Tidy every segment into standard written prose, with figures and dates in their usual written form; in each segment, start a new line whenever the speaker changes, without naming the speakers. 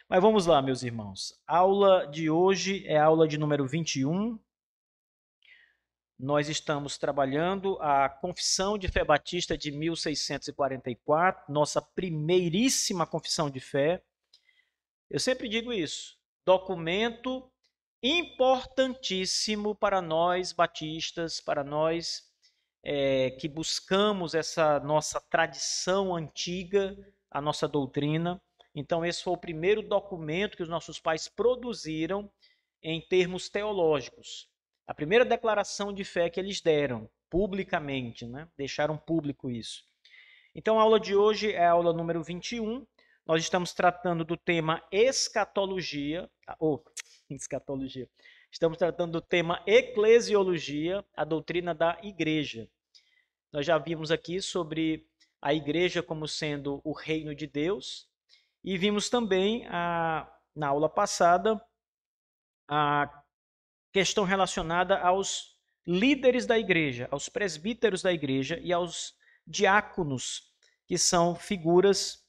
Mas vamos lá, meus irmãos. A aula de hoje é a aula de número 21. Nós estamos trabalhando a Confissão de Fé Batista de 1644, nossa primeiríssima confissão de fé. Eu sempre digo isso, documento importantíssimo para nós batistas, para nós que buscamos essa nossa tradição antiga, a nossa doutrina. Então, esse foi o primeiro documento que os nossos pais produziram em termos teológicos. A primeira declaração de fé que eles deram publicamente, né? Deixaram público isso. Então, a aula de hoje é a aula número 21. Nós estamos tratando do tema escatologia, escatologia. Estamos tratando do tema eclesiologia, a doutrina da igreja. Nós já vimos aqui sobre a igreja como sendo o reino de Deus e vimos também, na aula passada, a questão relacionada aos líderes da igreja, aos presbíteros da igreja e aos diáconos, que são figuras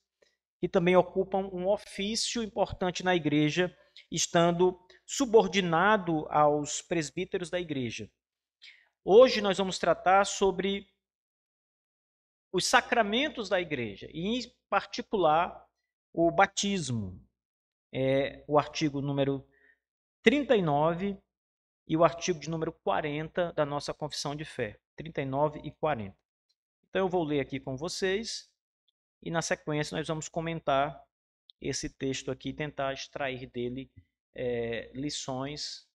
que também ocupam um ofício importante na igreja, estando subordinado aos presbíteros da igreja. Hoje nós vamos tratar sobre os sacramentos da igreja, e em particular o batismo. É o artigo número 39 e o artigo de número 40 da nossa confissão de fé, 39 e 40. Então eu vou ler aqui com vocês e na sequência nós vamos comentar esse texto aqui, tentar extrair dele lições,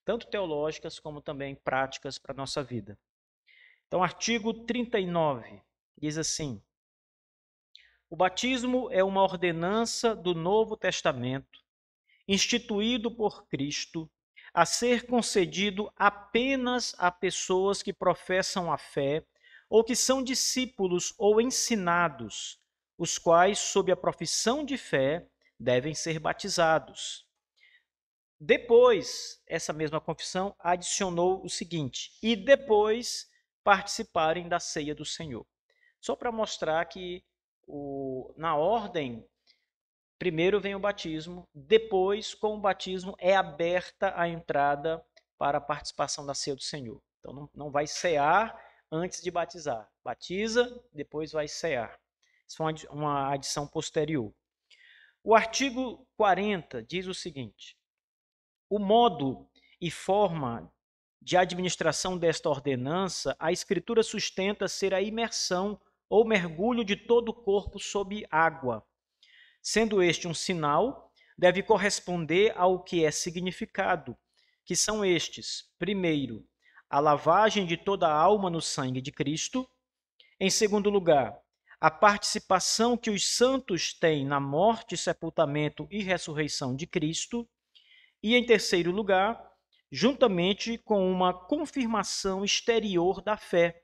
tanto teológicas como também práticas para a nossa vida. Então, artigo 39 diz assim: o batismo é uma ordenança do Novo Testamento, instituído por Cristo, a ser concedido apenas a pessoas que professam a fé ou que são discípulos ou ensinados, os quais, sob a profissão de fé, devem ser batizados. Depois, essa mesma confissão adicionou o seguinte: e depois participarem da ceia do Senhor. Só para mostrar que na ordem, primeiro vem o batismo, depois, com o batismo, é aberta a entrada para a participação da ceia do Senhor. Então, não vai cear antes de batizar. Batiza, depois vai cear. Isso foi uma adição posterior. O artigo 40 diz o seguinte: o modo e forma de administração desta ordenança, a Escritura sustenta ser a imersão ou mergulho de todo o corpo sob água. Sendo este um sinal, deve corresponder ao que é significado, que são estes: primeiro, a lavagem de toda a alma no sangue de Cristo; em segundo lugar, a participação que os santos têm na morte, sepultamento e ressurreição de Cristo; e em terceiro lugar, juntamente com uma confirmação exterior da fé,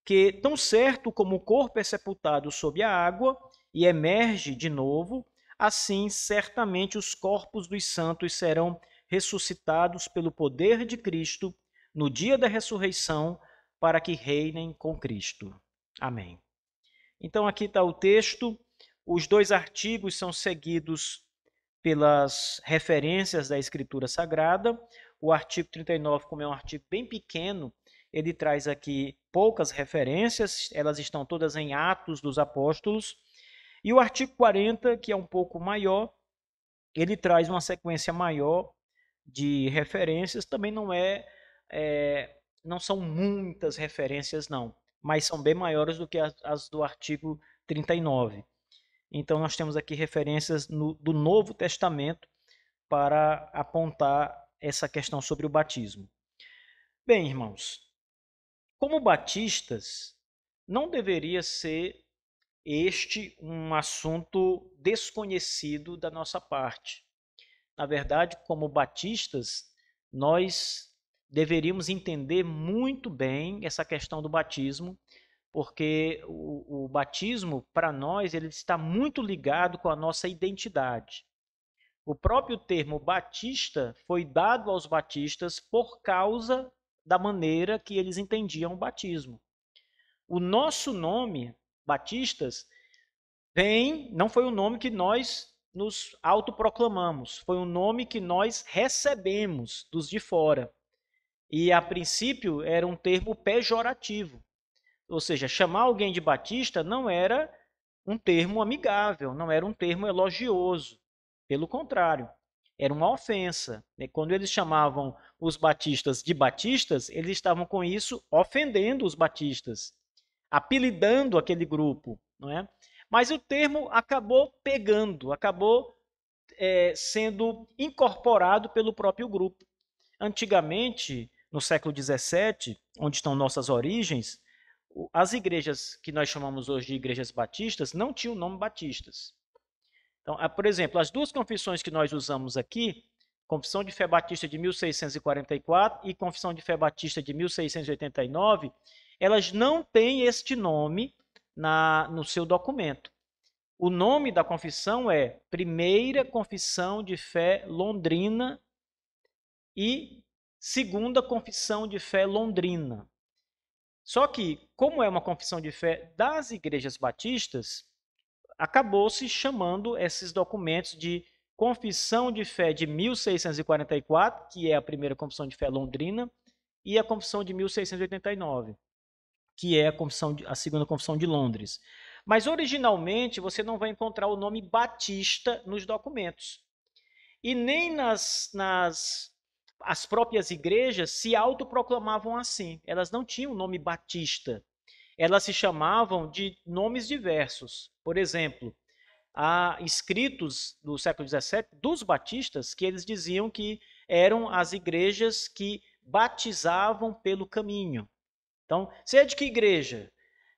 que, tão certo como o corpo é sepultado sob a água e emerge de novo, assim certamente os corpos dos santos serão ressuscitados pelo poder de Cristo no dia da ressurreição, para que reinem com Cristo. Amém. Então aqui está o texto. Os dois artigos são seguidos pelas referências da Escritura Sagrada. O artigo 39, como é um artigo bem pequeno, ele traz aqui poucas referências, elas estão todas em Atos dos Apóstolos. E o artigo 40, que é um pouco maior, ele traz uma sequência maior de referências. Também não são muitas referências, não, mas são bem maiores do que as do artigo 39. Então, nós temos aqui referências do Novo Testamento para apontar essa questão sobre o batismo. Bem, irmãos, como batistas, não deveria ser este um assunto desconhecido da nossa parte. Na verdade, como batistas, nós deveríamos entender muito bem essa questão do batismo, porque o batismo, para nós, ele está muito ligado com a nossa identidade. O próprio termo batista foi dado aos batistas por causa da maneira que eles entendiam o batismo. O nosso nome, batistas, não foi o nome que nós nos autoproclamamos, foi um nome que nós recebemos dos de fora. E, a princípio, era um termo pejorativo. Ou seja, chamar alguém de batista não era um termo amigável, não era um termo elogioso. Pelo contrário, era uma ofensa. Quando eles chamavam os batistas de batistas, eles estavam com isso ofendendo os batistas, apelidando aquele grupo, não é? Mas o termo acabou pegando, acabou sendo incorporado pelo próprio grupo. Antigamente, no século XVII, onde estão nossas origens, as igrejas que nós chamamos hoje de igrejas batistas não tinham o nome batistas. Então, por exemplo, as duas confissões que nós usamos aqui, Confissão de Fé Batista de 1644 e Confissão de Fé Batista de 1689, elas não têm este nome no seu documento. O nome da confissão é Primeira Confissão de Fé Londrina e Segunda Confissão de Fé Londrina. Só que, como é uma confissão de fé das igrejas batistas, acabou se chamando esses documentos de Confissão de Fé de 1644, que é a primeira confissão de fé londrina, e a confissão de 1689, que é a segunda confissão de Londres. Mas, originalmente, você não vai encontrar o nome Batista nos documentos. E nem as próprias igrejas se autoproclamavam assim. Elas não tinham o nome Batista. Elas se chamavam de nomes diversos. Por exemplo, há escritos do século XVII dos batistas que eles diziam que eram as igrejas que batizavam pelo caminho. Então, você é de que igreja?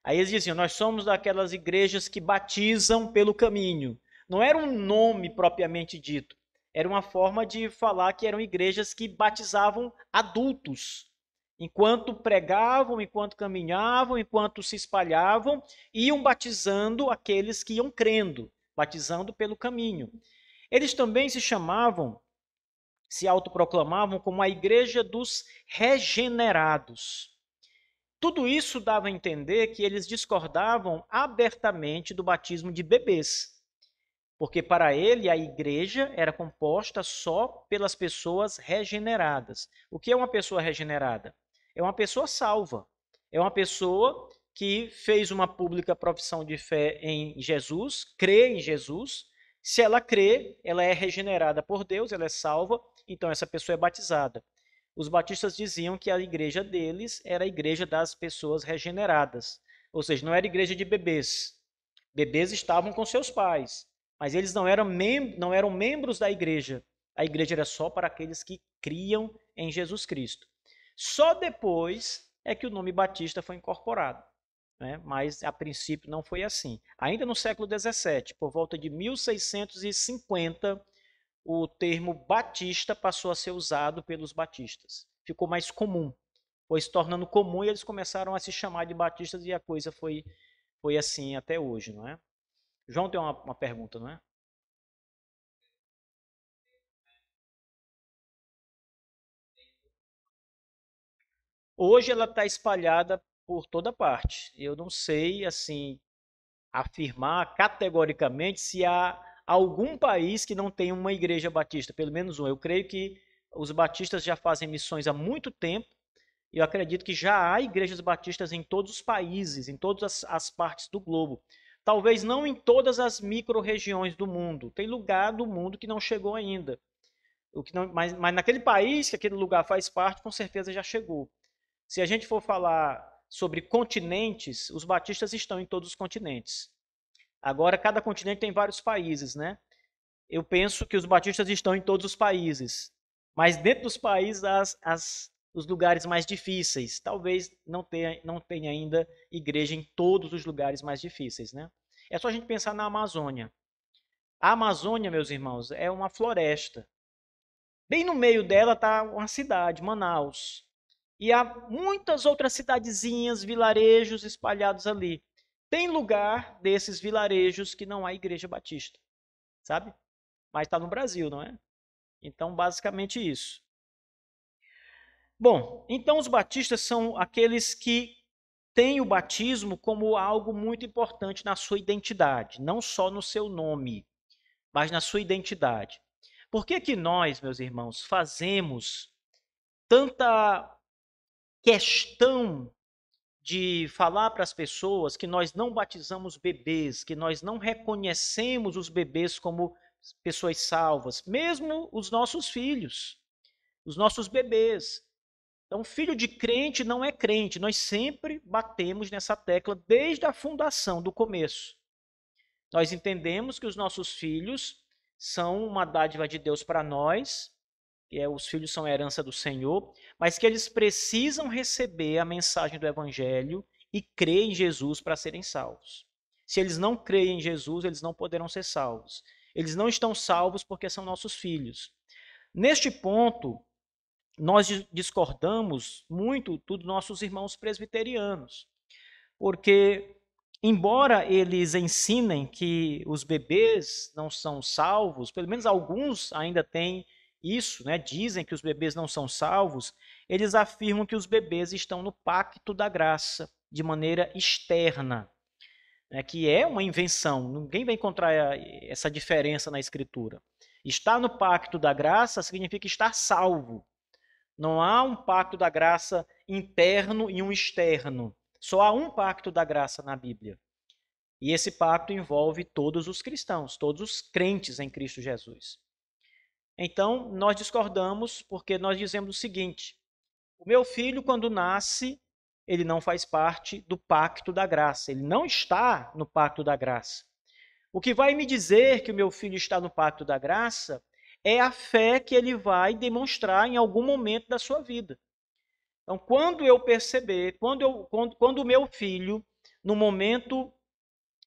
Aí eles diziam, nós somos daquelas igrejas que batizam pelo caminho. Não era um nome propriamente dito. Era uma forma de falar que eram igrejas que batizavam adultos. Enquanto pregavam, enquanto caminhavam, enquanto se espalhavam, iam batizando aqueles que iam crendo, batizando pelo caminho. Eles também se autoproclamavam como a igreja dos regenerados. Tudo isso dava a entender que eles discordavam abertamente do batismo de bebês, porque para ele a igreja era composta só pelas pessoas regeneradas. O que é uma pessoa regenerada? É uma pessoa salva, é uma pessoa que fez uma pública profissão de fé em Jesus, crê em Jesus. Se ela crê, ela é regenerada por Deus, ela é salva, então essa pessoa é batizada. Os batistas diziam que a igreja deles era a igreja das pessoas regeneradas, ou seja, não era igreja de bebês. Bebês estavam com seus pais, mas eles não eram membros da igreja. A igreja era só para aqueles que criam em Jesus Cristo. Só depois é que o nome Batista foi incorporado, né? Mas a princípio não foi assim. Ainda no século XVII, por volta de 1650, o termo Batista passou a ser usado pelos batistas. Ficou mais comum, foi se tornando comum e eles começaram a se chamar de batistas e a coisa foi assim até hoje, não é? João tem uma pergunta, não é? Hoje ela está espalhada por toda parte. Eu não sei, assim, afirmar categoricamente se há algum país que não tem uma igreja batista, pelo menos um. Eu creio que os batistas já fazem missões há muito tempo e eu acredito que já há igrejas batistas em todos os países, em todas as partes do globo. Talvez não em todas as micro-regiões do mundo. Tem lugar do mundo que não chegou ainda. Mas naquele país que aquele lugar faz parte, com certeza já chegou. Se a gente for falar sobre continentes, os batistas estão em todos os continentes. Agora, cada continente tem vários países, né? Eu penso que os batistas estão em todos os países, mas dentro dos países, os lugares mais difíceis, talvez não tenha ainda igreja em todos os lugares mais difíceis, né? É só a gente pensar na Amazônia. A Amazônia, meus irmãos, é uma floresta. Bem no meio dela está uma cidade, Manaus. E há muitas outras cidadezinhas, vilarejos espalhados ali. Tem lugar desses vilarejos que não há igreja batista, sabe? Mas está no Brasil, não é? Então, basicamente isso. Bom, então os batistas são aqueles que têm o batismo como algo muito importante na sua identidade, não só no seu nome, mas na sua identidade. Por que que nós, meus irmãos, fazemos tanta questão de falar para as pessoas que nós não batizamos bebês, que nós não reconhecemos os bebês como pessoas salvas, mesmo os nossos filhos, os nossos bebês? Então, filho de crente não é crente. Nós sempre batemos nessa tecla desde a fundação, do começo. Nós entendemos que os nossos filhos são uma dádiva de Deus para nós, os filhos são a herança do Senhor, mas que eles precisam receber a mensagem do Evangelho e crer em Jesus para serem salvos. Se eles não creem em Jesus, eles não poderão ser salvos. Eles não estão salvos porque são nossos filhos. Neste ponto, nós discordamos muito dos nossos irmãos presbiterianos, porque, embora eles ensinem que os bebês não são salvos, pelo menos alguns ainda têm isso, né? Dizem que os bebês não são salvos, eles afirmam que os bebês estão no pacto da graça, de maneira externa, né? Que é uma invenção, ninguém vai encontrar essa diferença na Escritura. Estar no pacto da graça significa estar salvo. Não há um pacto da graça interno e um externo. Só há um pacto da graça na Bíblia. E esse pacto envolve todos os cristãos, todos os crentes em Cristo Jesus. Então, nós discordamos porque nós dizemos o seguinte: o meu filho, quando nasce, ele não faz parte do pacto da graça. Ele não está no pacto da graça. O que vai me dizer que o meu filho está no pacto da graça é a fé que ele vai demonstrar em algum momento da sua vida. Então, quando eu perceber, quando o meu filho, no momento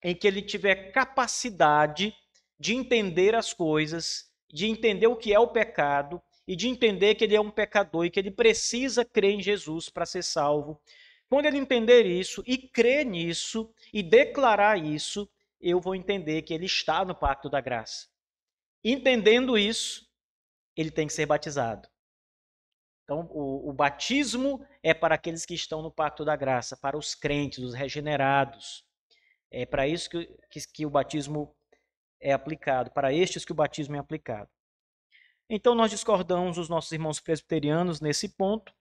em que ele tiver capacidade de entender as coisas, de entender o que é o pecado e de entender que ele é um pecador e que ele precisa crer em Jesus para ser salvo, quando ele entender isso e crer nisso e declarar isso, eu vou entender que ele está no pacto da graça. Entendendo isso, ele tem que ser batizado. Então, o batismo é para aqueles que estão no pacto da graça, para os crentes, os regenerados. É para isso que o batismo é aplicado, para estes que o batismo é aplicado. Então, nós discordamos dos nossos irmãos presbiterianos nesse ponto.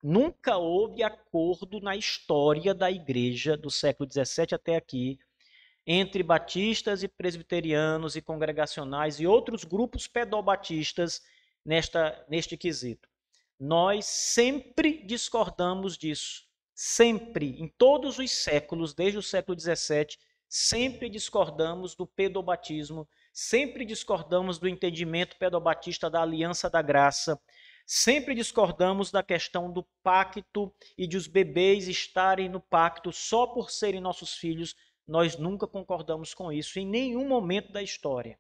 Nunca houve acordo na história da igreja do século XVII até aqui entre batistas e presbiterianos e congregacionais e outros grupos pedobatistas neste quesito. Nós sempre discordamos disso. Sempre, em todos os séculos, desde o século XVII, sempre discordamos do pedobatismo, sempre discordamos do entendimento pedobatista da aliança da graça, sempre discordamos da questão do pacto e de os bebês estarem no pacto só por serem nossos filhos. Nós nunca concordamos com isso em nenhum momento da história.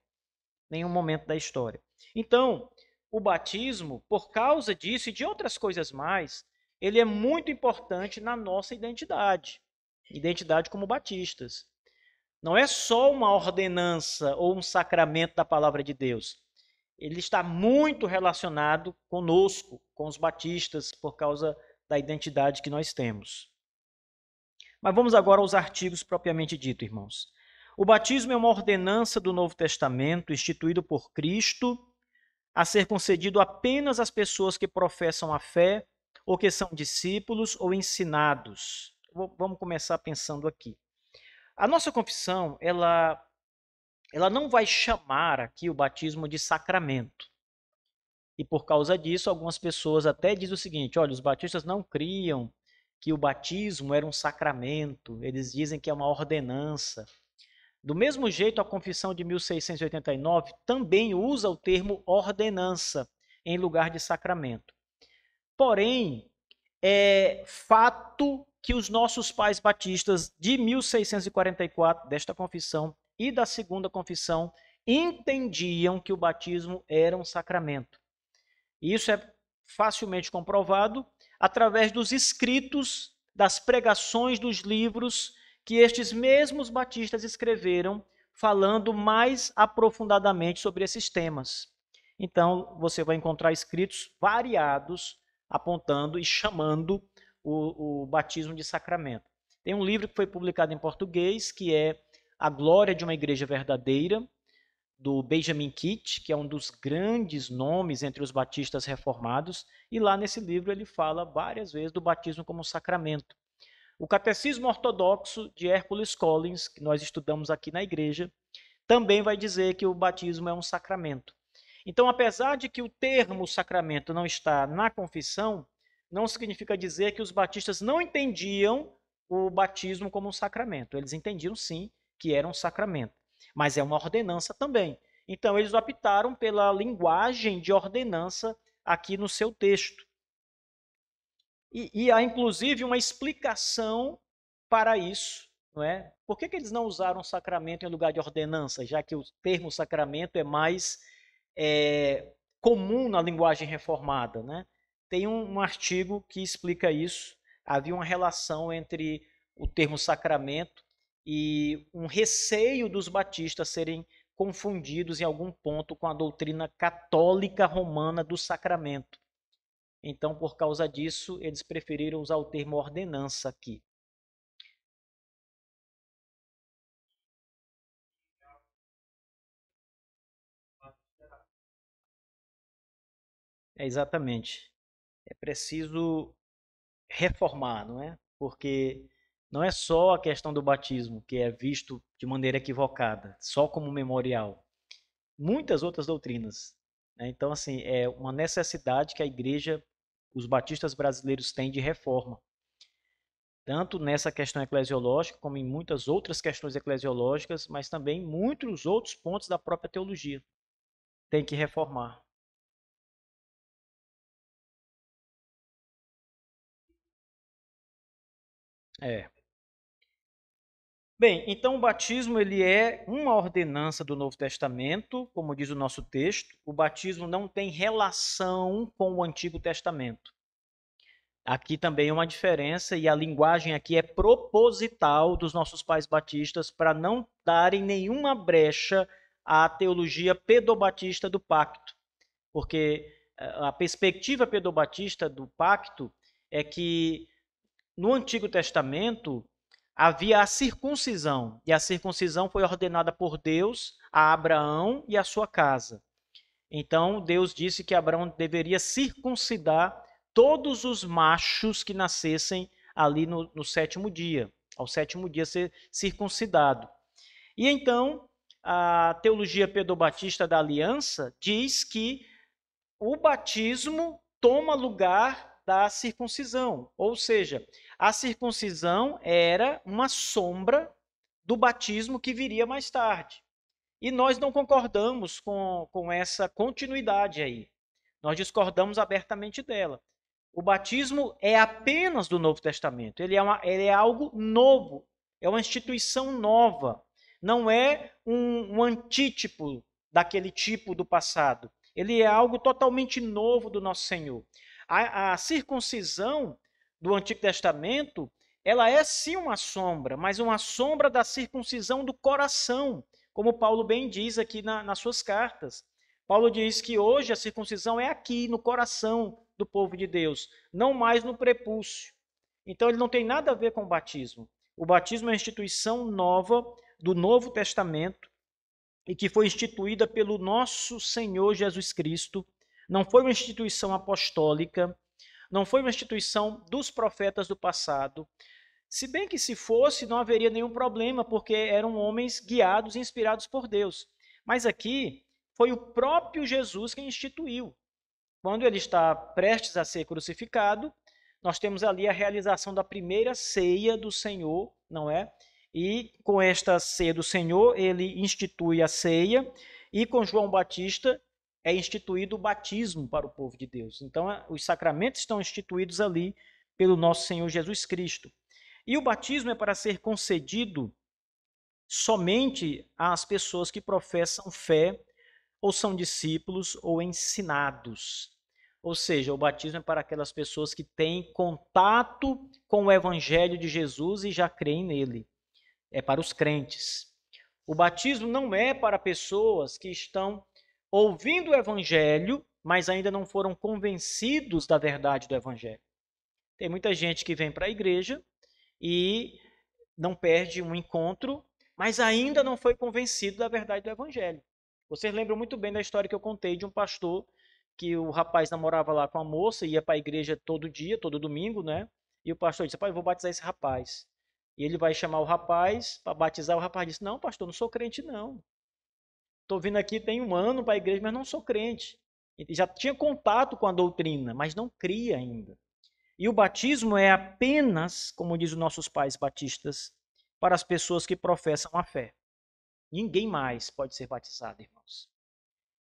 Nenhum momento da história. Então, o batismo, por causa disso e de outras coisas mais, ele é muito importante na nossa identidade. Identidade como batistas. Não é só uma ordenança ou um sacramento da palavra de Deus. Ele está muito relacionado conosco, com os batistas, por causa da identidade que nós temos. Mas vamos agora aos artigos propriamente dito, irmãos. O batismo é uma ordenança do Novo Testamento, instituído por Cristo, a ser concedido apenas às pessoas que professam a fé, ou que são discípulos ou ensinados. Vamos começar pensando aqui. A nossa confissão, ela não vai chamar aqui o batismo de sacramento. E por causa disso, algumas pessoas até dizem o seguinte: olha, os batistas não criam que o batismo era um sacramento, eles dizem que é uma ordenança. Do mesmo jeito, a Confissão de 1689 também usa o termo ordenança em lugar de sacramento. Porém, é fato que os nossos pais batistas de 1644, desta confissão e da segunda confissão, entendiam que o batismo era um sacramento. E isso é facilmente comprovado através dos escritos, das pregações, dos livros que estes mesmos batistas escreveram, falando mais aprofundadamente sobre esses temas. Então, você vai encontrar escritos variados, apontando e chamando o batismo de sacramento. Tem um livro que foi publicado em português, que é A Glória de uma Igreja Verdadeira, do Benjamin Kitt, que é um dos grandes nomes entre os batistas reformados, e lá nesse livro ele fala várias vezes do batismo como sacramento. O Catecismo Ortodoxo de Hercules Collins, que nós estudamos aqui na igreja, também vai dizer que o batismo é um sacramento. Então, apesar de que o termo sacramento não está na confissão, não significa dizer que os batistas não entendiam o batismo como um sacramento. Eles entendiam sim que era um sacramento, mas é uma ordenança também. Então, eles optaram pela linguagem de ordenança aqui no seu texto. E há, inclusive, uma explicação para isso, não é? Por que eles não usaram sacramento em lugar de ordenança, já que o termo sacramento é mais comum na linguagem reformada, né? Tem um artigo que explica isso. Havia uma relação entre o termo sacramento e um receio dos batistas serem confundidos em algum ponto com a doutrina católica romana do sacramento. Então, por causa disso, eles preferiram usar o termo ordenança aqui. Exatamente. É preciso reformar, não é? Porque não é só a questão do batismo que é visto de maneira equivocada, só como memorial. Muitas outras doutrinas, né? Então, assim, é uma necessidade que a igreja, os batistas brasileiros têm de reforma. Tanto nessa questão eclesiológica, como em muitas outras questões eclesiológicas, mas também em muitos outros pontos da própria teologia. Tem que reformar. É. Bem, então o batismo ele é uma ordenança do Novo Testamento, como diz o nosso texto. O batismo não tem relação com o Antigo Testamento. Aqui também é uma diferença e a linguagem aqui é proposital dos nossos pais batistas para não darem nenhuma brecha à teologia pedobatista do pacto, porque a perspectiva pedobatista do pacto é que no Antigo Testamento havia a circuncisão, e a circuncisão foi ordenada por Deus a Abraão e a sua casa. Então, Deus disse que Abraão deveria circuncidar todos os machos que nascessem ali no sétimo dia, ao sétimo dia ser circuncidado. E então, a teologia pedobatista da aliança diz que o batismo toma lugar da circuncisão, ou seja, a circuncisão era uma sombra do batismo que viria mais tarde. E nós não concordamos com essa continuidade aí. Nós discordamos abertamente dela. O batismo é apenas do Novo Testamento. Ele é algo novo. É uma instituição nova. Não é um antítipo daquele tipo do passado. Ele é algo totalmente novo do nosso Senhor. A circuncisão do Antigo Testamento, ela é sim uma sombra, mas uma sombra da circuncisão do coração, como Paulo bem diz aqui nas suas cartas. Paulo diz que hoje a circuncisão é aqui, no coração do povo de Deus, não mais no prepúcio. Então ele não tem nada a ver com o batismo. O batismo é uma instituição nova do Novo Testamento e que foi instituída pelo nosso Senhor Jesus Cristo. Não foi uma instituição apostólica, não foi uma instituição dos profetas do passado. Se bem que se fosse, não haveria nenhum problema, porque eram homens guiados e inspirados por Deus. Mas aqui foi o próprio Jesus quem instituiu. Quando ele está prestes a ser crucificado, nós temos ali a realização da primeira ceia do Senhor, não é? E com esta ceia do Senhor, ele institui a ceia, e com João Batista é instituído o batismo para o povo de Deus. Então, os sacramentos estão instituídos ali pelo nosso Senhor Jesus Cristo. E o batismo é para ser concedido somente às pessoas que professam fé, ou são discípulos, ou ensinados. Ou seja, o batismo é para aquelas pessoas que têm contato com o Evangelho de Jesus e já creem nele. É para os crentes. O batismo não é para pessoas que estão ouvindo o Evangelho, mas ainda não foram convencidos da verdade do Evangelho. Tem muita gente que vem para a igreja e não perde um encontro, mas ainda não foi convencido da verdade do Evangelho. Vocês lembram muito bem da história que eu contei de um pastor que o rapaz namorava lá com a moça, ia para a igreja todo dia, todo domingo, né? E o pastor disse: pai, eu vou batizar esse rapaz. E ele vai chamar o rapaz para batizar. O rapaz disse: não, pastor, não sou crente, não. Estou vindo aqui tem um ano para a igreja, mas não sou crente. Ele já tinha contato com a doutrina, mas não cria ainda. E o batismo é apenas, como diz os nossos pais batistas, para as pessoas que professam a fé. Ninguém mais pode ser batizado, irmãos.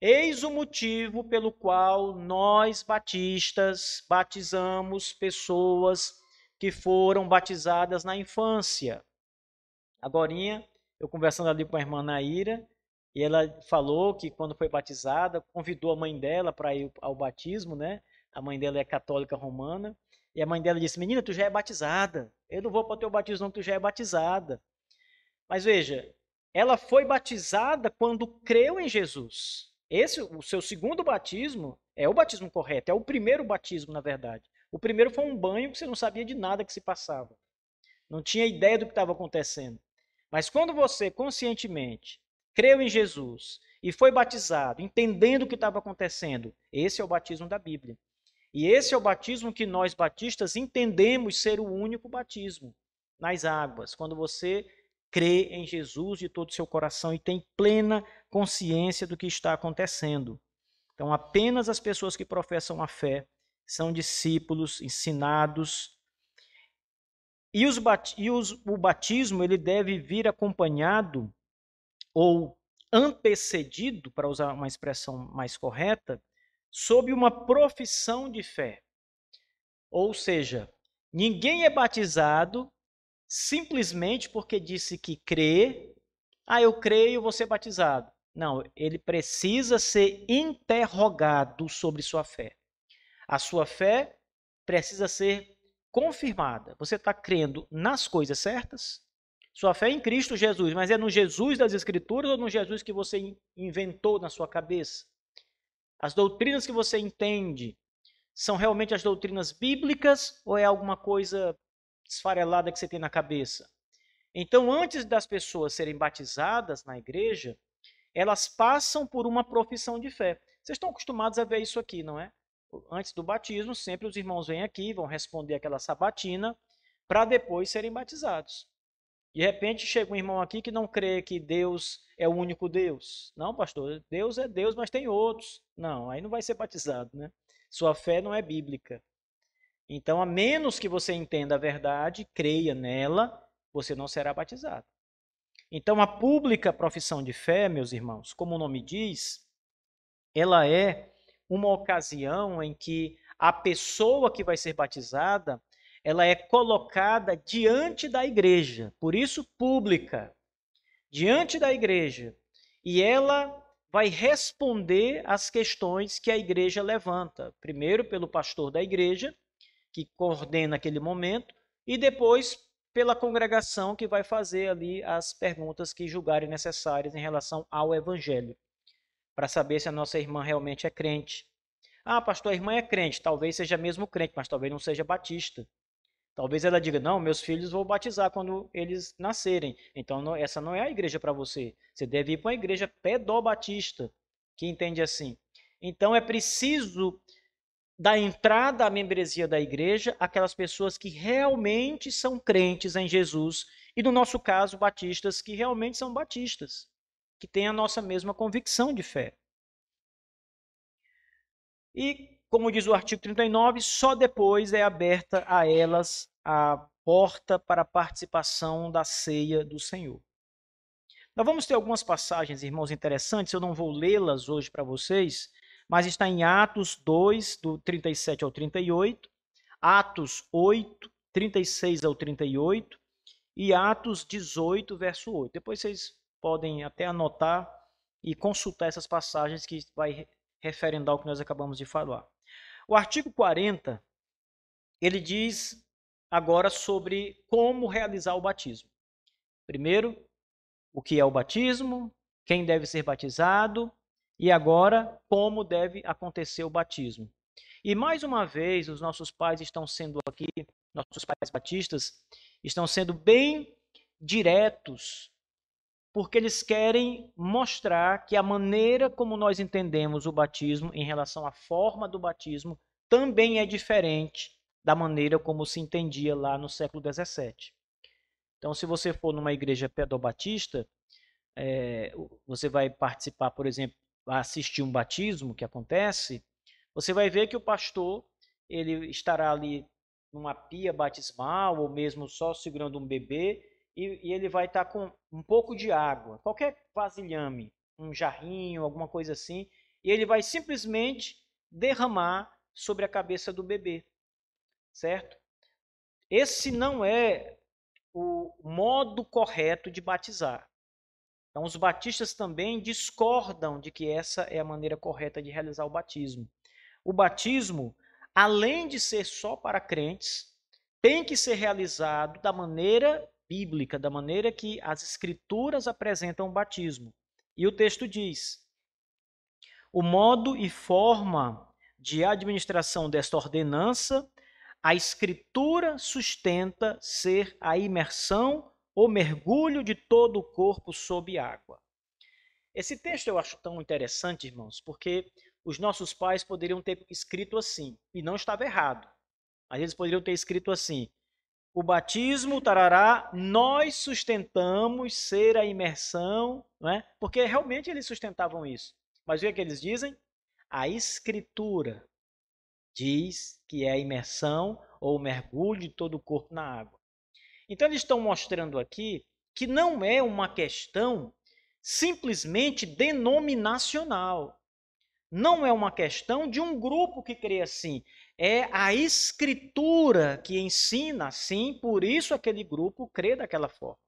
Eis o motivo pelo qual nós, batistas, batizamos pessoas que foram batizadas na infância. Agorinha, eu conversando ali com a irmã Naira, e ela falou que quando foi batizada, convidou a mãe dela para ir ao batismo, né? A mãe dela é católica romana, e a mãe dela disse: menina, tu já é batizada. Eu não vou para o teu batismo, não, tu já é batizada. Mas veja, ela foi batizada quando creu em Jesus. Esse, o seu segundo batismo, é o batismo correto, é o primeiro batismo, na verdade. O primeiro foi um banho que você não sabia de nada que se passava. Não tinha ideia do que estava acontecendo. Mas quando você conscientemente creu em Jesus e foi batizado, entendendo o que estava acontecendo, esse é o batismo da Bíblia. E esse é o batismo que nós batistas entendemos ser o único batismo nas águas. Quando você crê em Jesus de todo o seu coração e tem plena consciência do que está acontecendo. Então, apenas as pessoas que professam a fé são discípulos ensinados. E o batismo ele deve vir acompanhado ou antecedido, para usar uma expressão mais correta, sob uma profissão de fé. Ou seja, ninguém é batizado simplesmente porque disse que crê. Ah, eu creio, vou ser batizado. Não, ele precisa ser interrogado sobre sua fé. A sua fé precisa ser confirmada. Você está crendo nas coisas certas? Sua fé é em Cristo Jesus, mas é no Jesus das Escrituras ou no Jesus que você inventou na sua cabeça? As doutrinas que você entende são realmente as doutrinas bíblicas ou é alguma coisa esfarelada que você tem na cabeça? Então, antes das pessoas serem batizadas na igreja, elas passam por uma profissão de fé. Vocês estão acostumados a ver isso aqui, não é? Antes do batismo, sempre os irmãos vêm aqui, vão responder aquela sabatina, para depois serem batizados. De repente chega um irmão aqui que não crê que Deus é o único Deus. Não, pastor, Deus é Deus, mas tem outros. Não, aí não vai ser batizado, né? Sua fé não é bíblica. Então, a menos que você entenda a verdade, creia nela, você não será batizado. Então, a pública profissão de fé, meus irmãos, como o nome diz, ela é uma ocasião em que a pessoa que vai ser batizada, ela é colocada diante da igreja, por isso pública, diante da igreja, e ela vai responder às questões que a igreja levanta, primeiro pelo pastor da igreja, que coordena aquele momento, e depois pela congregação que vai fazer ali as perguntas que julgarem necessárias em relação ao evangelho, para saber se a nossa irmã realmente é crente. Ah, pastor, a irmã é crente, talvez seja mesmo crente, mas talvez não seja batista. Talvez ela diga: não, meus filhos vou batizar quando eles nascerem. Então, não, essa não é a igreja para você. Você deve ir para uma igreja pedobatista, que entende assim. Então, é preciso dar entrada à membresia da igreja aquelas pessoas que realmente são crentes em Jesus. E, no nosso caso, batistas que realmente são batistas, que têm a nossa mesma convicção de fé. E, como diz o artigo 39, só depois é aberta a elas a porta para a participação da ceia do Senhor. Nós vamos ter algumas passagens, irmãos, interessantes, eu não vou lê-las hoje para vocês, mas está em Atos 2, do 37 ao 38, Atos 8, 36 ao 38 e Atos 18, verso 8. Depois vocês podem até anotar e consultar essas passagens que vai referendar o que nós acabamos de falar. O artigo 40, ele diz agora sobre como realizar o batismo. Primeiro, o que é o batismo, quem deve ser batizado e agora como deve acontecer o batismo. E mais uma vez, os nossos pais estão sendo aqui, nossos pais batistas, estão sendo bem diretos, porque eles querem mostrar que a maneira como nós entendemos o batismo em relação à forma do batismo também é diferente da maneira como se entendia lá no século XVII. Então, se você for numa igreja pedobatista, você vai participar, por exemplo, assistir um batismo que acontece, você vai ver que o pastor ele estará ali numa pia batismal ou mesmo só segurando um bebê e ele vai estar com um pouco de água, qualquer vasilhame, um jarrinho, alguma coisa assim, e ele vai simplesmente derramar sobre a cabeça do bebê, certo? Esse não é o modo correto de batizar. Então, os batistas também discordam de que essa é a maneira correta de realizar o batismo. O batismo, além de ser só para crentes, tem que ser realizado da maneira bíblica, da maneira que as Escrituras apresentam o batismo. E o texto diz: o modo e forma de administração desta ordenança, a Escritura sustenta ser a imersão ou mergulho de todo o corpo sob água. Esse texto eu acho tão interessante, irmãos, porque os nossos pais poderiam ter escrito assim, e não estava errado. Mas eles poderiam ter escrito assim: o batismo, tarará, nós sustentamos ser a imersão, não é? Porque realmente eles sustentavam isso. Mas o que é que eles dizem? A Escritura diz que é a imersão ou o mergulho de todo o corpo na água. Então eles estão mostrando aqui que não é uma questão simplesmente denominacional. Não é uma questão de um grupo que crê assim. É a Escritura que ensina assim, por isso aquele grupo crê daquela forma.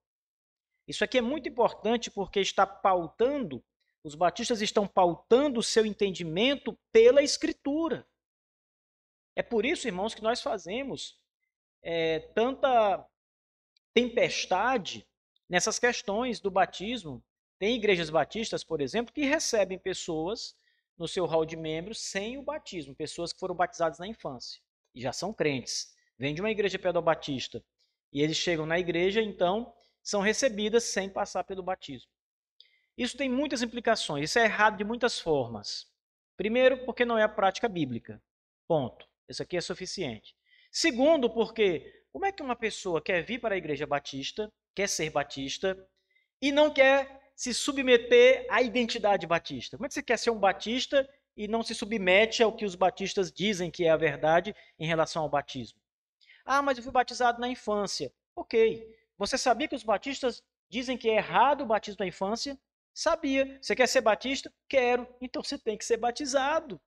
Isso aqui é muito importante porque está pautando, os batistas estão pautando o seu entendimento pela Escritura. É por isso, irmãos, que nós fazemos tanta tempestade nessas questões do batismo. Tem igrejas batistas, por exemplo, que recebem pessoas no seu hall de membros sem o batismo, pessoas que foram batizadas na infância e já são crentes. Vêm de uma igreja pedobatista e eles chegam na igreja, então são recebidas sem passar pelo batismo. Isso tem muitas implicações, isso é errado de muitas formas. Primeiro, porque não é a prática bíblica. Ponto. Isso aqui é suficiente. Segundo, porque como é que uma pessoa quer vir para a igreja batista, quer ser batista, e não quer se submeter à identidade batista? Como é que você quer ser um batista e não se submete ao que os batistas dizem que é a verdade em relação ao batismo? Ah, mas eu fui batizado na infância. Ok. Você sabia que os batistas dizem que é errado o batismo da infância? Sabia. Você quer ser batista? Quero. Então você tem que ser batizado.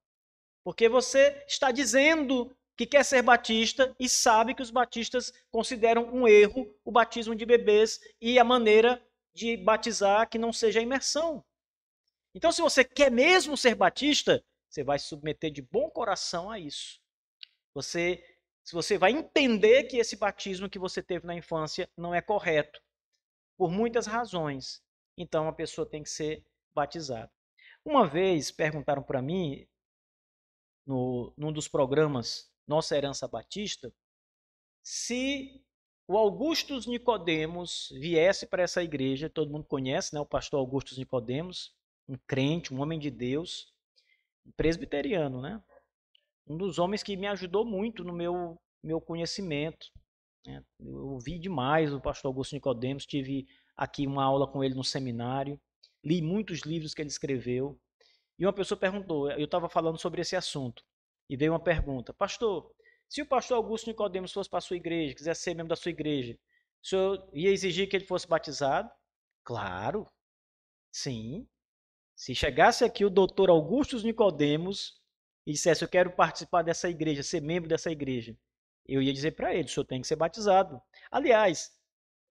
Porque você está dizendo que quer ser batista e sabe que os batistas consideram um erro o batismo de bebês e a maneira de batizar que não seja a imersão. Então, se você quer mesmo ser batista, você vai se submeter de bom coração a isso. Se você vai entender que esse batismo que você teve na infância não é correto, por muitas razões, então a pessoa tem que ser batizada. Uma vez perguntaram para mim, num dos programas Nossa Herança Batista, se o Augustus Nicodemos viesse para essa igreja, todo mundo conhece, né, o pastor Augustus Nicodemos, um crente, um homem de Deus, um presbiteriano, né? Um dos homens que me ajudou muito no meu conhecimento. Né? Eu ouvi demais o pastor Augusto Nicodemos, tive aqui uma aula com ele no seminário, li muitos livros que ele escreveu. E uma pessoa perguntou, eu estava falando sobre esse assunto, e veio uma pergunta: pastor, se o pastor Augusto Nicodemos fosse para a sua igreja, quisesse ser membro da sua igreja, o senhor ia exigir que ele fosse batizado? Claro, sim. Se chegasse aqui o doutor Augusto Nicodemos e dissesse: eu quero participar dessa igreja, ser membro dessa igreja, eu ia dizer para ele: o senhor tem que ser batizado. Aliás,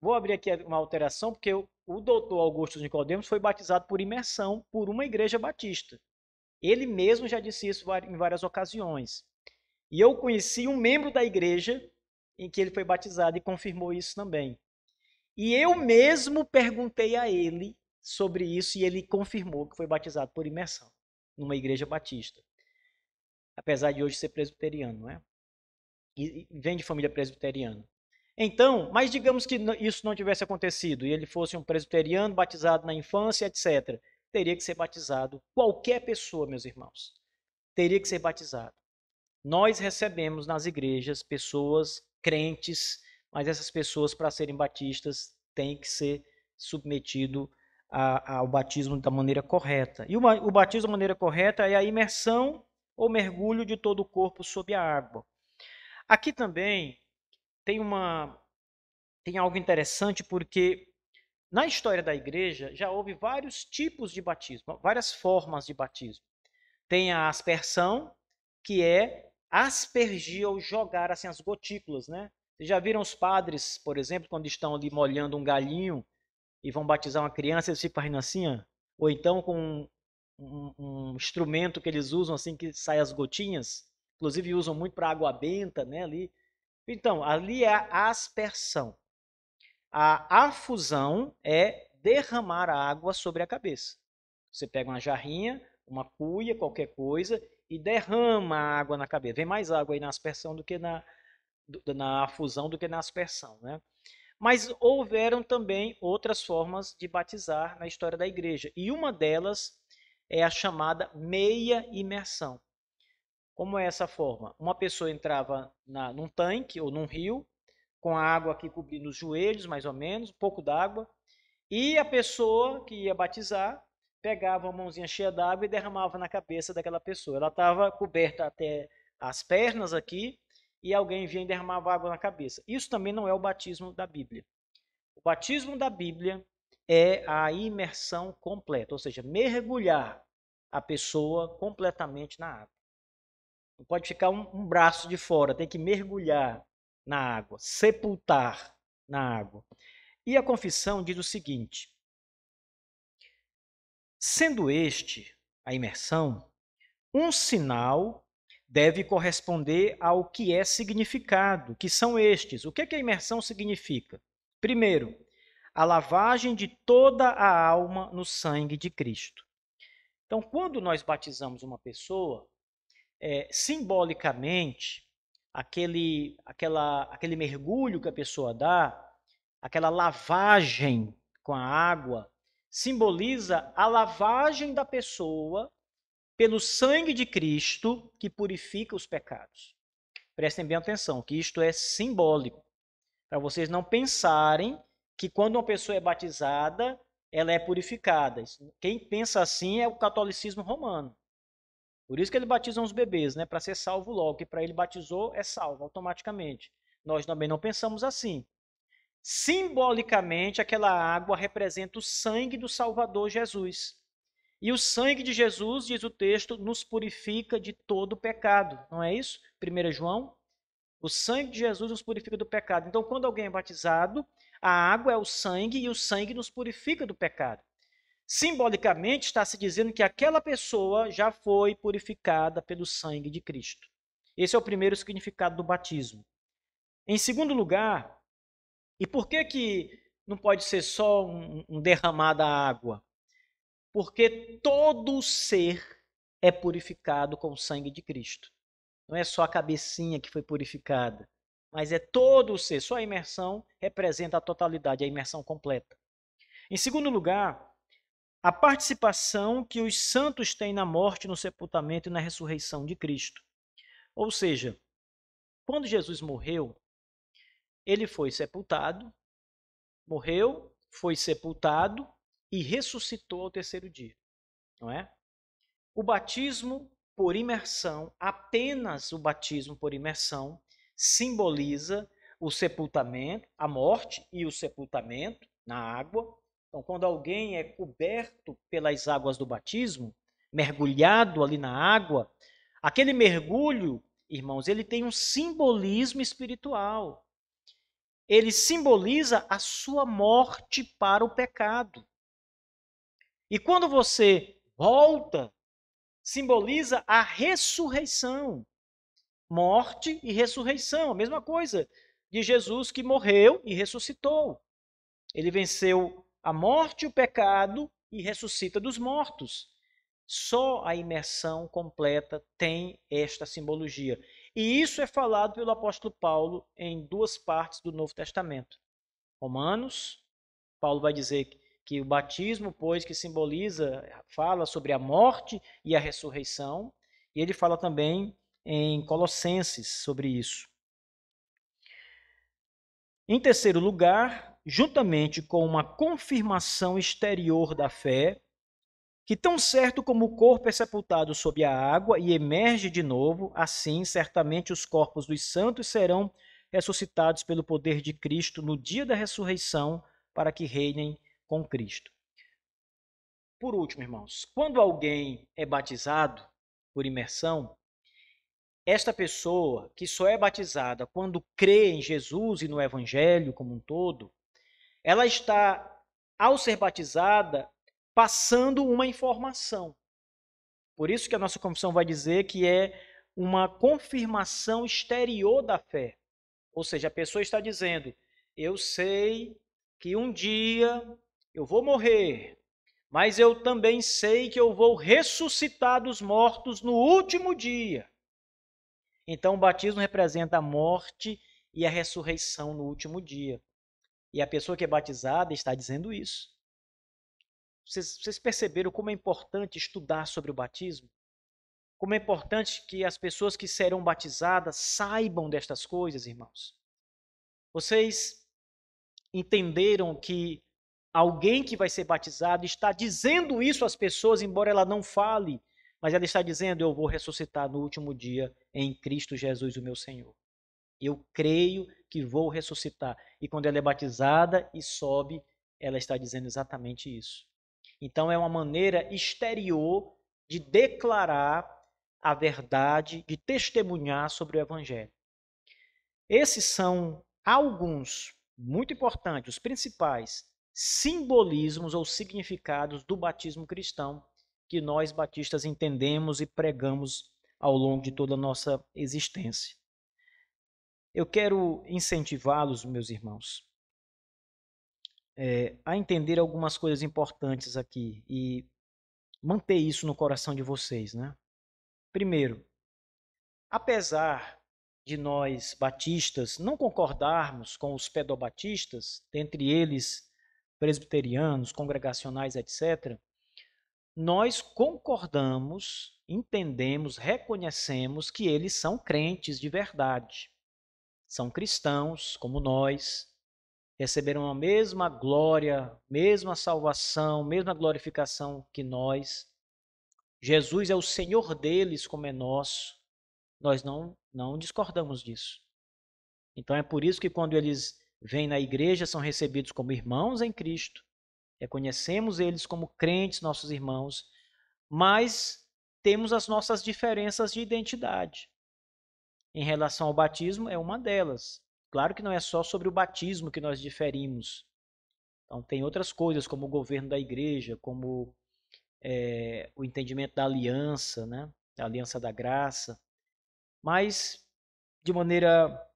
vou abrir aqui uma alteração, porque o doutor Augusto Nicodemos foi batizado por imersão por uma igreja batista. Ele mesmo já disse isso em várias ocasiões. E eu conheci um membro da igreja em que ele foi batizado e confirmou isso também. E eu mesmo perguntei a ele sobre isso e ele confirmou que foi batizado por imersão numa igreja batista. Apesar de hoje ser presbiteriano, não é? E vem de família presbiteriana. Então, mas digamos que isso não tivesse acontecido e ele fosse um presbiteriano batizado na infância, etc. Teria que ser batizado. Qualquer pessoa, meus irmãos, teria que ser batizado. Nós recebemos nas igrejas pessoas crentes, mas essas pessoas, para serem batistas, têm que ser submetido ao batismo da maneira correta. E o batismo da maneira correta é a imersão ou mergulho de todo o corpo sob a água. Aqui também tem algo interessante, porque na história da igreja já houve vários tipos de batismo, várias formas de batismo. Tem a aspersão, que é aspergir ou jogar assim as gotículas, né? Vocês já viram os padres, por exemplo, quando estão ali molhando um galinho e vão batizar uma criança, eles ficam fazendo assim, ó? Ou então com um instrumento que eles usam assim que sai as gotinhas, inclusive usam muito para água benta, né? Ali. Então, ali é a aspersão. A afusão é derramar a água sobre a cabeça. Você pega uma jarrinha, uma cuia, qualquer coisa, e derrama a água na cabeça. Vem mais água aí na aspersão do que na afusão do que na aspersão, né? Mas houveram também outras formas de batizar na história da igreja. E uma delas é a chamada meia imersão. Como é essa forma? Uma pessoa entrava num tanque ou num rio, com a água aqui cobrindo os joelhos, mais ou menos, um pouco d'água, e a pessoa que ia batizar pegava uma mãozinha cheia d'água e derramava na cabeça daquela pessoa. Ela estava coberta até as pernas aqui, e alguém vinha e derramava água na cabeça. Isso também não é o batismo da Bíblia. O batismo da Bíblia é a imersão completa, ou seja, mergulhar a pessoa completamente na água. Não pode ficar um braço de fora, tem que mergulhar na água, sepultar na água. E a confissão diz o seguinte: sendo este, a imersão, um sinal deve corresponder ao que é significado, que são estes. O que a imersão significa? Primeiro, a lavagem de toda a alma no sangue de Cristo. Então, quando nós batizamos uma pessoa, simbolicamente, aquele mergulho que a pessoa dá, aquela lavagem com a água, simboliza a lavagem da pessoa pelo sangue de Cristo que purifica os pecados. Prestem bem atenção, que isto é simbólico, para vocês não pensarem que quando uma pessoa é batizada, ela é purificada. Quem pensa assim é o catolicismo romano. Por isso que ele batiza os bebês, né? Para ser salvo logo, que para ele batizou é salvo automaticamente. Nós também não pensamos assim. Simbolicamente, aquela água representa o sangue do Salvador Jesus. E o sangue de Jesus, diz o texto, nos purifica de todo pecado. Não é isso? 1 João. O sangue de Jesus nos purifica do pecado. Então, quando alguém é batizado, a água é o sangue e o sangue nos purifica do pecado. Simbolicamente, está se dizendo que aquela pessoa já foi purificada pelo sangue de Cristo. Esse é o primeiro significado do batismo. Em segundo lugar, e por que não pode ser só um derramar da água? Porque todo ser é purificado com o sangue de Cristo. Não é só a cabecinha que foi purificada, mas é todo o ser. Só a imersão representa a totalidade, a imersão completa. Em segundo lugar, a participação que os santos têm na morte, no sepultamento e na ressurreição de Cristo. Ou seja, quando Jesus morreu, ele foi sepultado, morreu, foi sepultado e ressuscitou ao terceiro dia, não é? O batismo por imersão, apenas o batismo por imersão, simboliza o sepultamento, a morte e o sepultamento na água. Então, quando alguém é coberto pelas águas do batismo, mergulhado ali na água, aquele mergulho, irmãos, ele tem um simbolismo espiritual. Ele simboliza a sua morte para o pecado. E quando você volta, simboliza a ressurreição. Morte e ressurreição, a mesma coisa de Jesus que morreu e ressuscitou. Ele venceu a morte e o pecado e ressuscita dos mortos. Só a imersão completa tem esta simbologia. E isso é falado pelo apóstolo Paulo em duas partes do Novo Testamento. Romanos, Paulo vai dizer que o batismo, pois, que simboliza, fala sobre a morte e a ressurreição, e ele fala também em Colossenses sobre isso. Em terceiro lugar, juntamente com uma confirmação exterior da fé, que tão certo como o corpo é sepultado sob a água e emerge de novo, assim certamente os corpos dos santos serão ressuscitados pelo poder de Cristo no dia da ressurreição, para que reinem com Cristo. Por último, irmãos, quando alguém é batizado por imersão, esta pessoa que só é batizada quando crê em Jesus e no Evangelho como um todo, ela está, ao ser batizada, passando uma informação. Por isso que a nossa confissão vai dizer que é uma confirmação exterior da fé. Ou seja, a pessoa está dizendo: eu sei que um dia eu vou morrer, mas eu também sei que eu vou ressuscitar dos mortos no último dia. Então, o batismo representa a morte e a ressurreição no último dia. E a pessoa que é batizada está dizendo isso. Vocês perceberam como é importante estudar sobre o batismo? Como é importante que as pessoas que serão batizadas saibam destas coisas, irmãos. Vocês entenderam que alguém que vai ser batizado está dizendo isso às pessoas, embora ela não fale, mas ela está dizendo: eu vou ressuscitar no último dia em Cristo Jesus, o meu Senhor. Eu creio que vou ressuscitar. E quando ela é batizada e sobe, ela está dizendo exatamente isso. Então é uma maneira exterior de declarar a verdade, de testemunhar sobre o Evangelho. Esses são alguns, muito importantes, os principais simbolismos ou significados do batismo cristão que nós batistas entendemos e pregamos ao longo de toda a nossa existência. Eu quero incentivá-los, meus irmãos, a entender algumas coisas importantes aqui e manter isso no coração de vocês, né? Primeiro, apesar de nós batistas não concordarmos com os pedobatistas, dentre eles presbiterianos, congregacionais, etc., nós concordamos, entendemos, reconhecemos que eles são crentes de verdade. São cristãos como nós, receberam a mesma glória, mesma salvação, mesma glorificação que nós. Jesus é o Senhor deles como é nosso. Nós não discordamos disso. Então é por isso que quando eles vêm na igreja são recebidos como irmãos em Cristo. Reconhecemos eles como crentes, nossos irmãos, mas temos as nossas diferenças de identidade. Em relação ao batismo, é uma delas. Claro que não é só sobre o batismo que nós diferimos. Então, tem outras coisas, como o governo da igreja, como o entendimento da aliança, né? A aliança da graça. Mas, de maneira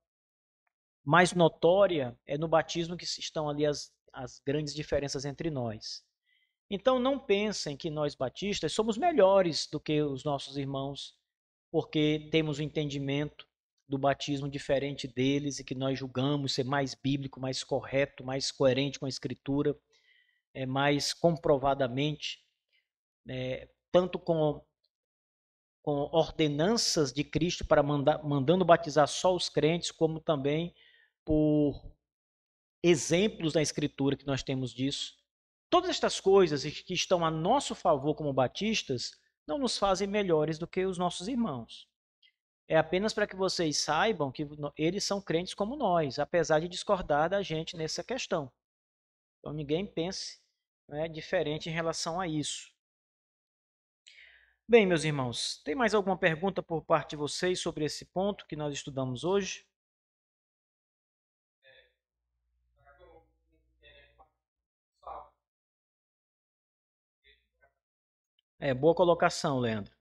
mais notória, é no batismo que estão ali as grandes diferenças entre nós. Então, não pensem que nós batistas somos melhores do que os nossos irmãos, porque temos um entendimento do batismo diferente deles e que nós julgamos ser mais bíblico, mais correto, mais coerente com a Escritura, mais comprovadamente, tanto com ordenanças de Cristo para mandando batizar só os crentes, como também por exemplos na Escritura que nós temos disso. Todas estas coisas que estão a nosso favor como batistas não nos fazem melhores do que os nossos irmãos. É apenas para que vocês saibam que eles são crentes como nós, apesar de discordar da gente nessa questão. Então ninguém pense diferente em relação a isso. Bem, meus irmãos, tem mais alguma pergunta por parte de vocês sobre esse ponto que nós estudamos hoje? Boa colocação, Leandro.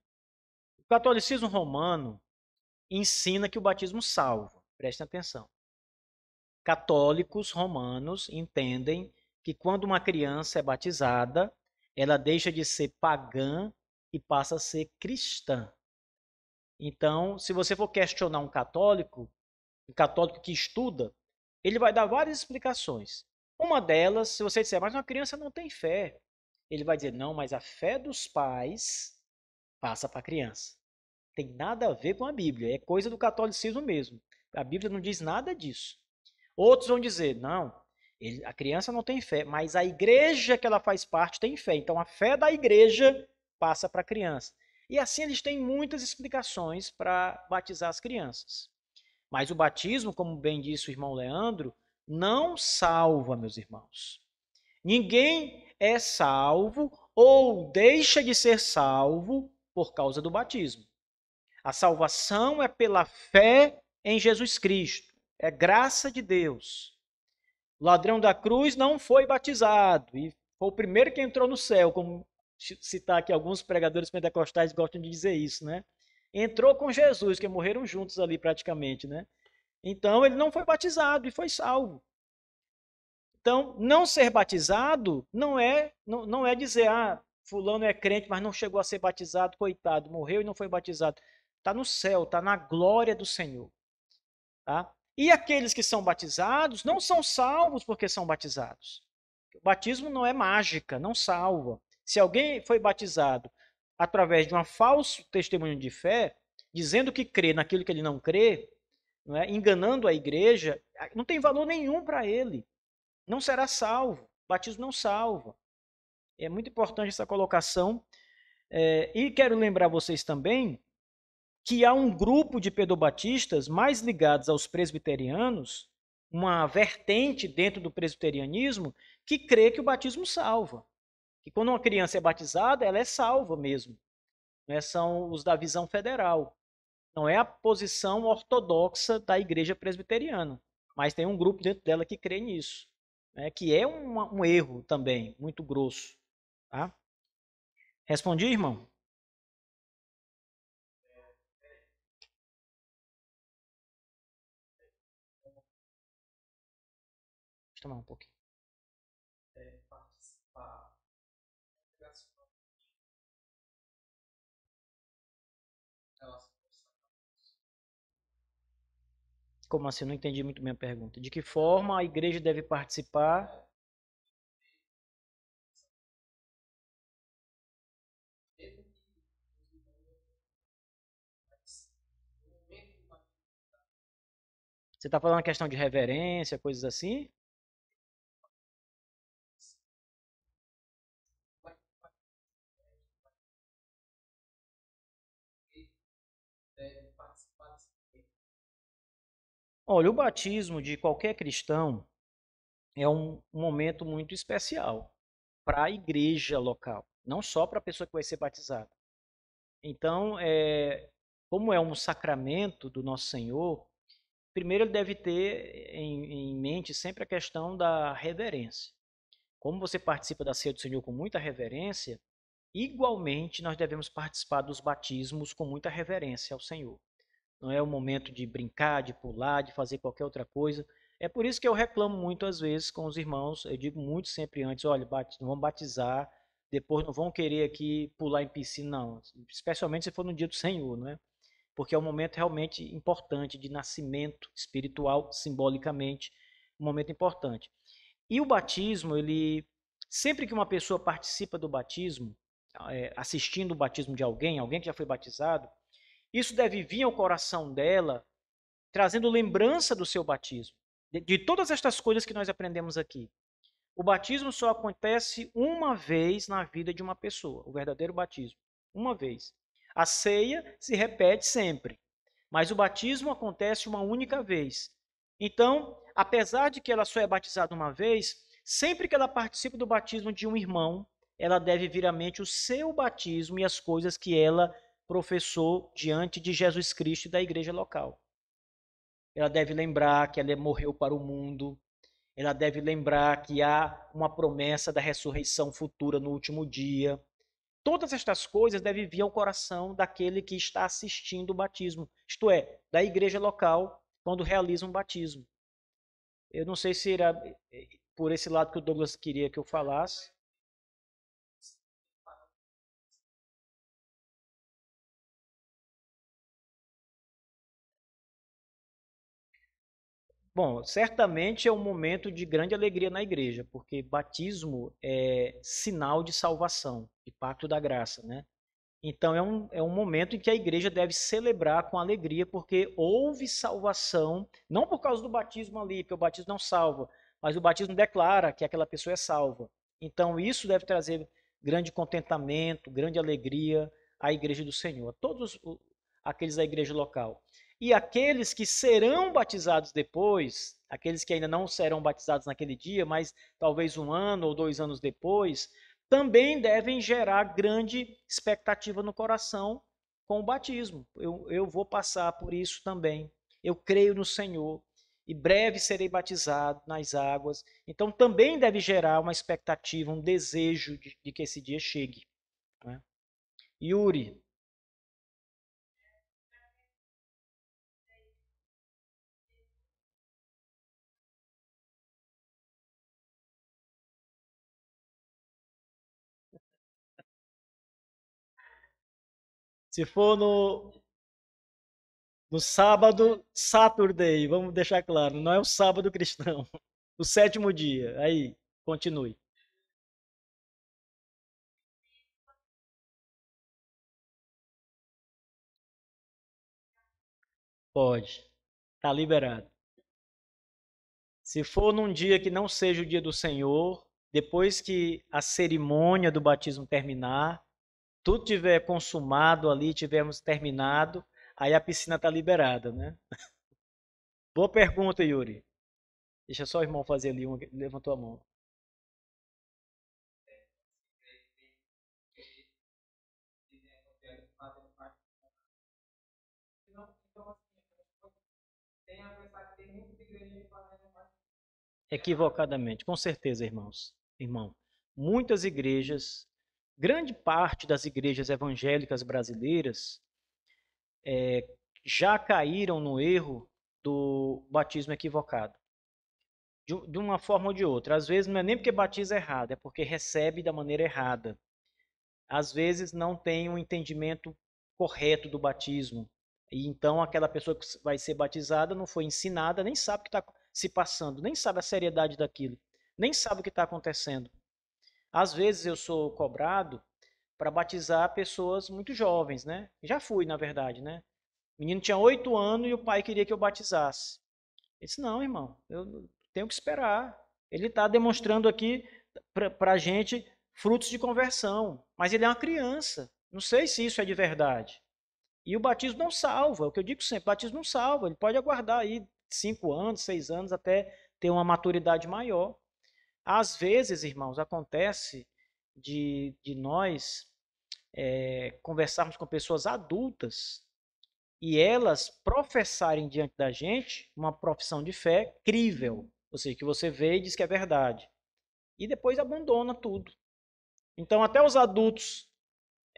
O catolicismo romano ensina que o batismo salva. Prestem atenção. Católicos romanos entendem que quando uma criança é batizada, ela deixa de ser pagã e passa a ser cristã. Então, se você for questionar um católico que estuda, ele vai dar várias explicações. Uma delas, se você disser, mas uma criança não tem fé, ele vai dizer, não, mas a fé dos pais passa para a criança. Tem nada a ver com a Bíblia, é coisa do catolicismo mesmo. A Bíblia não diz nada disso. Outros vão dizer, não, a criança não tem fé, mas a igreja que ela faz parte tem fé. Então a fé da igreja passa para a criança. E assim eles têm muitas explicações para batizar as crianças. Mas o batismo, como bem disse o irmão Leandro, não salva, meus irmãos. Ninguém é salvo ou deixa de ser salvo por causa do batismo. A salvação é pela fé em Jesus Cristo. É graça de Deus. O ladrão da cruz não foi batizado e foi o primeiro que entrou no céu, como citar aqui alguns pregadores pentecostais gostam de dizer isso, né? Entrou com Jesus, que morreram juntos ali praticamente, né? Então ele não foi batizado e foi salvo. Então, não ser batizado não é dizer, fulano é crente, mas não chegou a ser batizado, coitado, morreu e não foi batizado. Está no céu, está na glória do Senhor. Tá? E aqueles que são batizados não são salvos porque são batizados. O batismo não é mágica, não salva. Se alguém foi batizado através de um falso testemunho de fé, dizendo que crê naquilo que ele não crê, não é? Enganando a igreja, não tem valor nenhum para ele. Não será salvo. O batismo não salva. É muito importante essa colocação. E quero lembrar vocês também que há um grupo de pedobatistas mais ligados aos presbiterianos, uma vertente dentro do presbiterianismo, que crê que o batismo salva. Que quando uma criança é batizada, ela é salva mesmo. Né? São os da visão federal. Não é a posição ortodoxa da igreja presbiteriana, mas tem um grupo dentro dela que crê nisso, né? Que é um erro também, muito grosso. Tá? Respondi, irmão? Deixa eu tomar um pouquinho. Como assim? Eu não entendi muito bem a pergunta. De que forma a igreja deve participar? Você está falando uma questão de reverência, coisas assim? Olha, o batismo de qualquer cristão é um momento muito especial para a igreja local, não só para a pessoa que vai ser batizada. Então, como é um sacramento do nosso Senhor, primeiro ele deve ter em mente sempre a questão da reverência. Como você participa da ceia do Senhor com muita reverência, igualmente nós devemos participar dos batismos com muita reverência ao Senhor. Não é o momento de brincar, de pular, de fazer qualquer outra coisa. É por isso que eu reclamo muito às vezes com os irmãos, eu digo muito sempre antes, olha, não vamos batizar, depois não vão querer aqui pular em piscina, não. Especialmente se for no dia do Senhor, não é? Porque é um momento realmente importante de nascimento espiritual, simbolicamente, um momento importante. E o batismo, ele sempre que uma pessoa participa do batismo, assistindo o batismo de alguém que já foi batizado, isso deve vir ao coração dela, trazendo lembrança do seu batismo, de todas estas coisas que nós aprendemos aqui. O batismo só acontece uma vez na vida de uma pessoa, o verdadeiro batismo, uma vez. A ceia se repete sempre, mas o batismo acontece uma única vez. Então, apesar de que ela só é batizada uma vez, sempre que ela participa do batismo de um irmão, ela deve vir à mente o seu batismo e as coisas que ela professou diante de Jesus Cristo e da igreja local. Ela deve lembrar que ela morreu para o mundo, ela deve lembrar que há uma promessa da ressurreição futura no último dia. Todas estas coisas devem vir ao coração daquele que está assistindo o batismo, isto é, da igreja local, quando realiza um batismo. Eu não sei se era por esse lado que o Douglas queria que eu falasse. Bom, certamente é um momento de grande alegria na igreja, porque batismo é sinal de salvação, de pacto da graça, né? Então é um momento em que a igreja deve celebrar com alegria, porque houve salvação, não por causa do batismo ali, porque o batismo não salva, mas o batismo declara que aquela pessoa é salva. Então isso deve trazer grande contentamento, grande alegria à igreja do Senhor, a todos aqueles da igreja local. E aqueles que serão batizados depois, aqueles que ainda não serão batizados naquele dia, mas talvez 1 ano ou 2 anos depois, também devem gerar grande expectativa no coração com o batismo. Eu vou passar por isso também. Eu creio no Senhor e breve serei batizado nas águas. Então também deve gerar uma expectativa, um desejo de que esse dia chegue. Né? Yuri, se for no sábado, Saturday, vamos deixar claro, não é o sábado cristão, o sétimo dia. Aí, continue. Pode, está liberado. Se for num dia que não seja o dia do Senhor, depois que a cerimônia do batismo terminar, tudo tiver consumado ali, tivermos terminado, aí a piscina está liberada, né? Boa pergunta, Yuri. Deixa só o irmão fazer ali, levantou a mão. Equivocadamente, com certeza, irmãos. Irmão, muitas igrejas, grande parte das igrejas evangélicas brasileiras já caíram no erro do batismo equivocado. De uma forma ou de outra. Às vezes não é nem porque batiza errado, é porque recebe da maneira errada. Às vezes não tem um entendimento correto do batismo. E então aquela pessoa que vai ser batizada não foi ensinada, nem sabe o que está se passando, nem sabe a seriedade daquilo, nem sabe o que está acontecendo. Às vezes eu sou cobrado para batizar pessoas muito jovens, né? Já fui, na verdade, né? O menino tinha 8 anos e o pai queria que eu batizasse. Eu disse, não, irmão, eu tenho que esperar. Ele está demonstrando aqui para a gente frutos de conversão, mas ele é uma criança. Não sei se isso é de verdade. E o batismo não salva, é o que eu digo sempre, o batismo não salva. Ele pode aguardar aí 5 anos, 6 anos, até ter uma maturidade maior. Às vezes, irmãos, acontece de nós conversarmos com pessoas adultas e elas professarem diante da gente uma profissão de fé crível, ou seja, que você vê e diz que é verdade, e depois abandona tudo. Então, até os adultos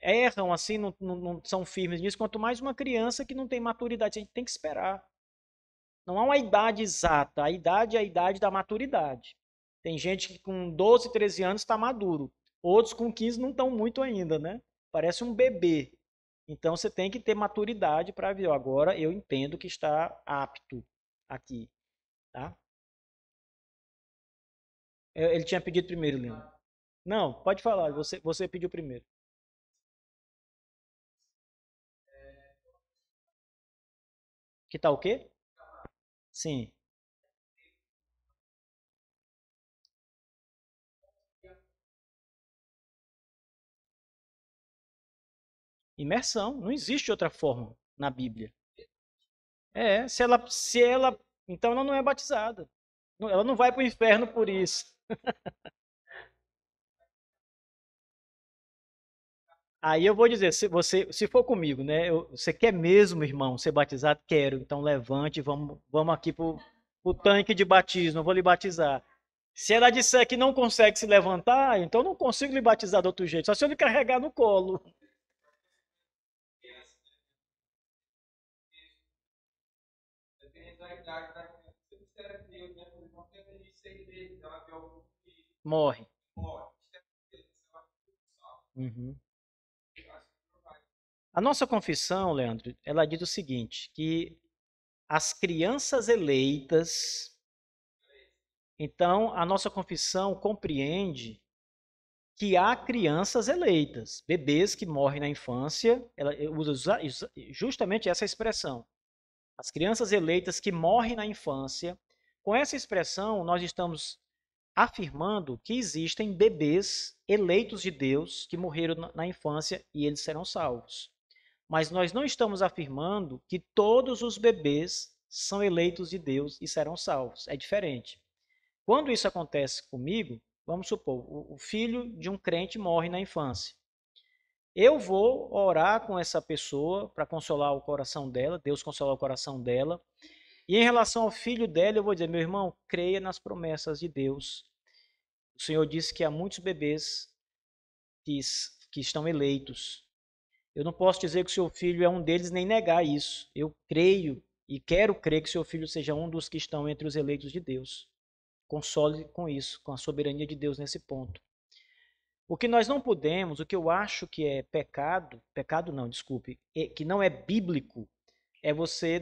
erram assim, não são firmes nisso, quanto mais uma criança que não tem maturidade. A gente tem que esperar. Não há uma idade exata, a idade é a idade da maturidade. Tem gente que com 12, 13 anos está maduro, outros com 15 não estão muito ainda, né? Parece um bebê. Então você tem que ter maturidade para ver. Agora eu entendo que está apto aqui, tá? Ele tinha pedido primeiro, Leandro. Não, pode falar. Você pediu primeiro. Que tal o quê? Sim. Imersão. Não existe outra forma na Bíblia. Se ela, então ela não é batizada. Ela não vai para o inferno por isso. Aí eu vou dizer, se for comigo, né? Você quer mesmo, irmão, ser batizado? Quero. Então levante, vamos aqui pro tanque de batismo. Eu vou lhe batizar. Se ela disser que não consegue se levantar, então eu não consigo lhe batizar de outro jeito. Só se eu lhe carregar no colo. Morre. Uhum. A nossa confissão, Leandro, ela diz o seguinte, que as crianças eleitas. Então, a nossa confissão compreende que há crianças eleitas, bebês que morrem na infância, ela usa justamente essa expressão. As crianças eleitas que morrem na infância. Com essa expressão, nós estamos afirmando que existem bebês eleitos de Deus que morreram na infância e eles serão salvos. Mas nós não estamos afirmando que todos os bebês são eleitos de Deus e serão salvos. É diferente. Quando isso acontece comigo, vamos supor, o filho de um crente morre na infância. Eu vou orar com essa pessoa para consolar o coração dela, Deus consolar o coração dela. E em relação ao filho dela, eu vou dizer, meu irmão, creia nas promessas de Deus. O Senhor disse que há muitos bebês que estão eleitos. Eu não posso dizer que o seu filho é um deles, nem negar isso. Eu creio e quero crer que seu filho seja um dos que estão entre os eleitos de Deus. Console com isso, com a soberania de Deus nesse ponto. O que nós não podemos, o que eu acho que é pecado não, desculpe, que não é bíblico, é você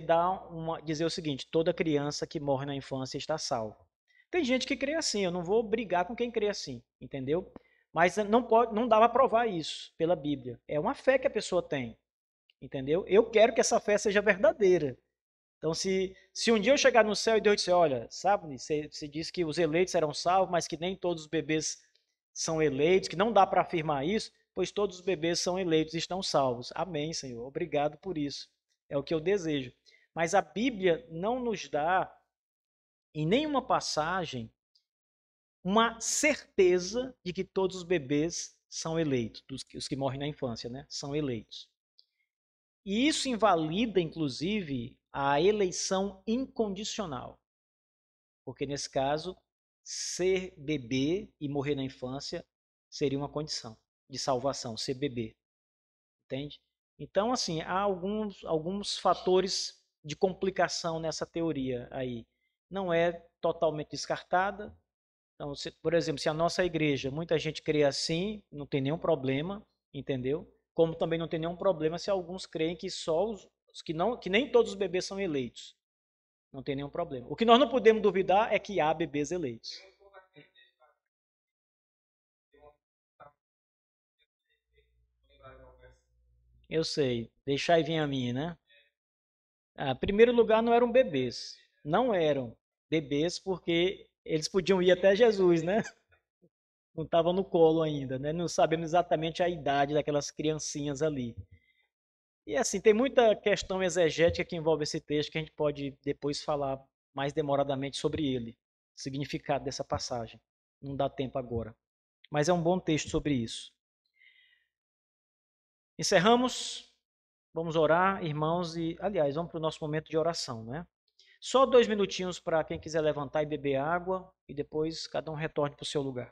dizer o seguinte, toda criança que morre na infância está salva. Tem gente que crê assim, eu não vou brigar com quem crê assim, entendeu? Mas não dá para provar isso pela Bíblia. É uma fé que a pessoa tem, entendeu? Eu quero que essa fé seja verdadeira. Então, se um dia eu chegar no céu e Deus disser, olha, sabe, você disse que os eleitos serão salvos, mas que nem todos os bebês são eleitos, que não dá para afirmar isso, pois todos os bebês são eleitos e estão salvos. Amém, Senhor. Obrigado por isso. É o que eu desejo. Mas a Bíblia não nos dá, em nenhuma passagem, uma certeza de que todos os bebês são eleitos, os que morrem na infância, né? São eleitos. E isso invalida, inclusive, a eleição incondicional. Porque, nesse caso, ser bebê e morrer na infância seria uma condição de salvação, ser bebê. Entende? Então, assim, há alguns fatores de complicação nessa teoria aí. Não é totalmente descartada. Então, por exemplo, se a nossa igreja, muita gente crê assim, não tem nenhum problema, entendeu? Como também não tem nenhum problema se alguns creem que só que nem todos os bebês são eleitos. Não tem nenhum problema. O que nós não podemos duvidar é que há bebês eleitos. Eu sei. Deixai vir a mim, né? Em primeiro lugar, não eram bebês. Não eram bebês porque eles podiam ir até Jesus, né? Não estavam no colo ainda, né? Não sabemos exatamente a idade daquelas criancinhas ali. E assim, tem muita questão exegética que envolve esse texto que a gente pode depois falar mais demoradamente sobre ele, o significado dessa passagem. Não dá tempo agora. Mas é um bom texto sobre isso. Encerramos. Vamos orar, irmãos, e, aliás, vamos para o nosso momento de oração, né? Só 2 minutinhos para quem quiser levantar e beber água e depois cada um retorne para o seu lugar.